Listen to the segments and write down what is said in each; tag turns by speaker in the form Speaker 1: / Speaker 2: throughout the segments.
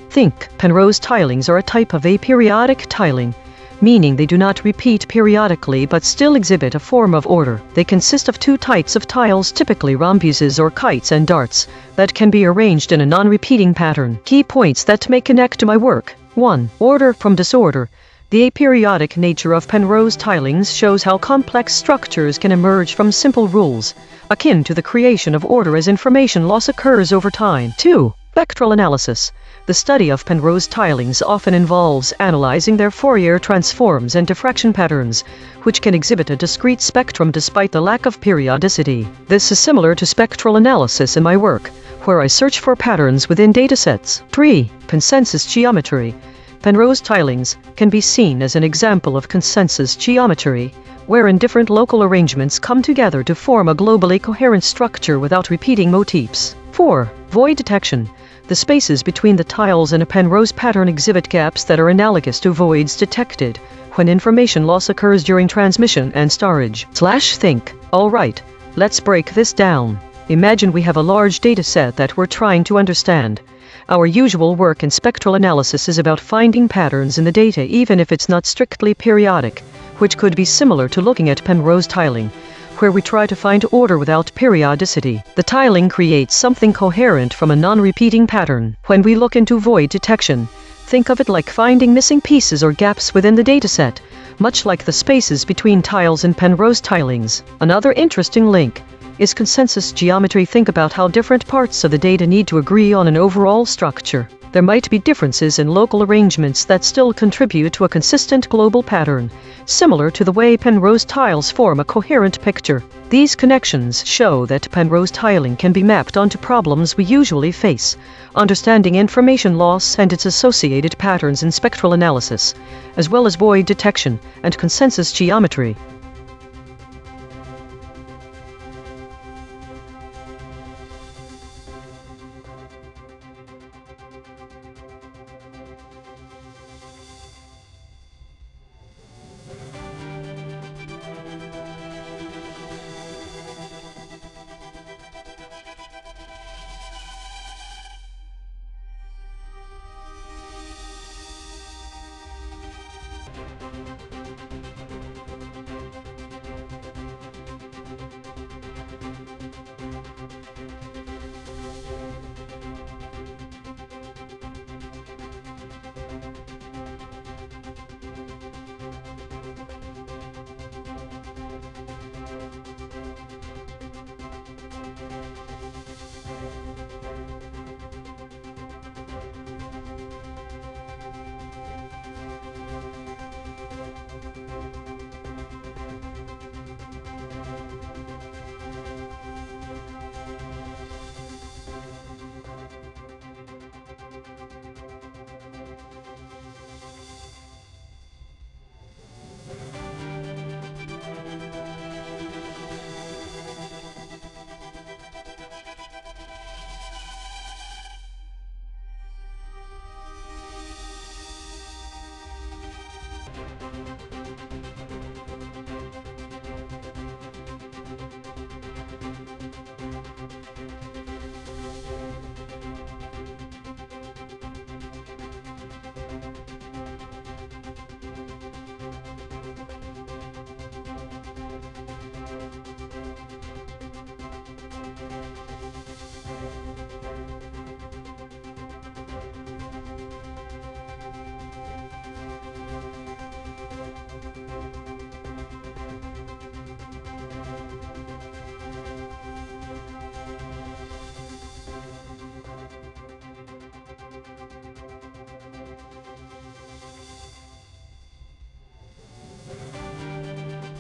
Speaker 1: Think, Penrose tilings are a type of aperiodic tiling, meaning they do not repeat periodically but still exhibit a form of order. They consist of two types of tiles, typically rhombuses or kites and darts, that can be arranged in a non-repeating pattern. Key points that may connect to my work. 1. Order from disorder. The aperiodic nature of Penrose tilings shows how complex structures can emerge from simple rules, akin to the creation of order as information loss occurs over time. 2. Spectral analysis. The study of Penrose tilings often involves analyzing their Fourier transforms and diffraction patterns, which can exhibit a discrete spectrum despite the lack of periodicity. This is similar to spectral analysis in my work, where I search for patterns within datasets. 3. Consensus geometry. Penrose tilings can be seen as an example of consensus geometry, wherein different local arrangements come together to form a globally coherent structure without repeating motifs. 4. Void detection. The spaces between the tiles in a Penrose pattern exhibit gaps that are analogous to voids detected when information loss occurs during transmission and storage. Think. Alright, let's break this down. Imagine we have a large data set that we're trying to understand. Our usual work in spectral analysis is about finding patterns in the data even if it's not strictly periodic, which could be similar to looking at Penrose tiling, where we try to find order without periodicity. The tiling creates something coherent from a non-repeating pattern. When we look into void detection, think of it like finding missing pieces or gaps within the dataset, much like the spaces between tiles in Penrose tilings. Another interesting link is consensus geometry. Think about how different parts of the data need to agree on an overall structure. There might be differences in local arrangements that still contribute to a consistent global pattern, similar to the way Penrose tiles form a coherent picture. These connections show that Penrose tiling can be mapped onto problems we usually face, understanding information loss and its associated patterns in spectral analysis, as well as void detection and consensus geometry.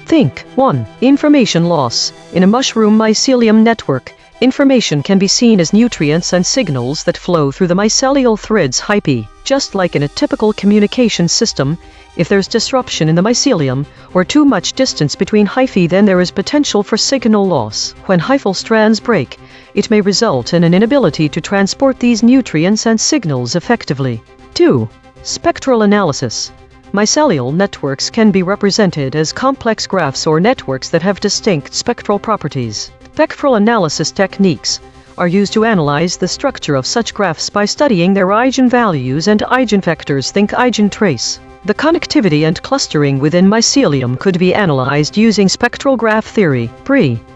Speaker 1: Think. 1. Information loss. In a mushroom mycelium network, information can be seen as nutrients and signals that flow through the mycelial threads hyphae. Just like in a typical communication system, if there's disruption in the mycelium, or too much distance between hyphae, then there is potential for signal loss. When hyphal strands break, it may result in an inability to transport these nutrients and signals effectively. 2. Spectral analysis. Mycelial networks can be represented as complex graphs or networks that have distinct spectral properties. Spectral analysis techniques are used to analyze the structure of such graphs by studying their eigenvalues and eigenvectors. Think EigenTrace. The connectivity and clustering within mycelium could be analyzed using spectral graph theory,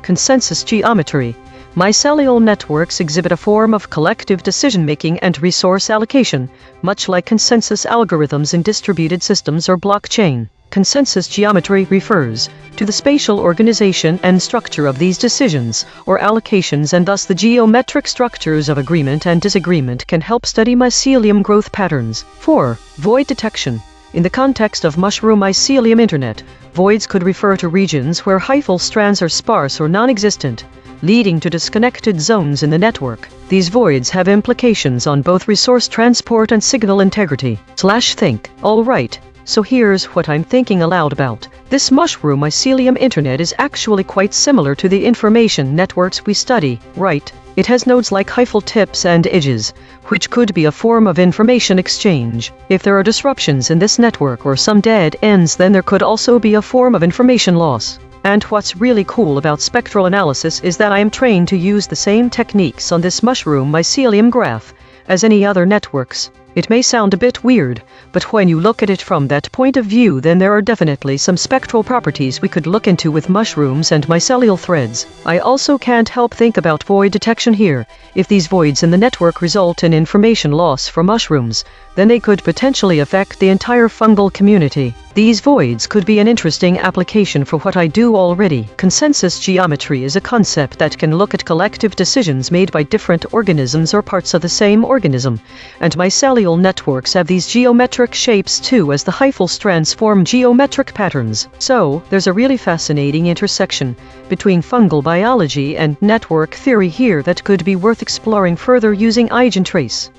Speaker 1: consensus geometry. Mycelial networks exhibit a form of collective decision-making and resource allocation, much like consensus algorithms in distributed systems or blockchain. Consensus geometry refers to the spatial organization and structure of these decisions or allocations, and thus the geometric structures of agreement and disagreement can help study mycelium growth patterns. 4. Void detection. In the context of mushroom mycelium internet, voids could refer to regions where hyphal strands are sparse or non-existent, leading to disconnected zones in the network. These voids have implications on both resource transport and signal integrity. Think. Alright, so here's what I'm thinking aloud about. This mushroom mycelium internet is actually quite similar to the information networks we study, right? It has nodes like hyphal tips and edges, which could be a form of information exchange. If there are disruptions in this network or some dead ends, then there could also be a form of information loss. And what's really cool about spectral analysis is that I am trained to use the same techniques on this mushroom mycelium graph as any other networks. It may sound a bit weird, but when you look at it from that point of view, then there are definitely some spectral properties we could look into with mushrooms and mycelial threads. I also can't help think about void detection here. If these voids in the network result in information loss for mushrooms, then they could potentially affect the entire fungal community. These voids could be an interesting application for what I do already. Consensus geometry is a concept that can look at collective decisions made by different organisms or parts of the same organism, and mycelial networks have these geometric shapes too, as the hyphal strands form geometric patterns. So, there's a really fascinating intersection between fungal biology and network theory here that could be worth exploring further using EigenTrace.